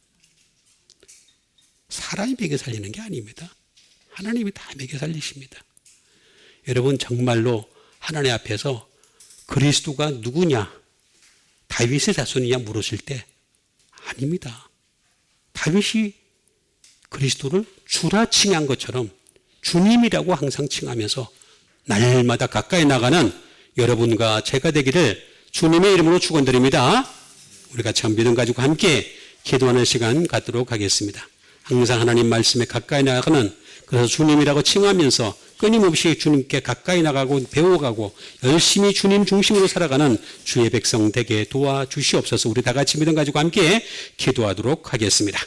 사람이 매개 살리는 게 아닙니다. 하나님이 다 매개 살리십니다. 여러분 정말로 하나님 앞에서 그리스도가 누구냐? 다윗의 자손이냐 물으실 때 아닙니다. 다윗이 그리스도를 주라 칭한 것처럼 주님이라고 항상 칭하면서 날마다 가까이 나가는 여러분과 제가 되기를 주님의 이름으로 축원드립니다. 우리가 참 믿음 가지고 함께 기도하는 시간 갖도록 하겠습니다. 항상 하나님 말씀에 가까이 나가는, 그래서 주님이라고 칭하면서 끊임없이 주님께 가까이 나가고 배워가고 열심히 주님 중심으로 살아가는 주의 백성 되게 도와주시옵소서. 우리 다 같이 믿음 가지고 함께 기도하도록 하겠습니다.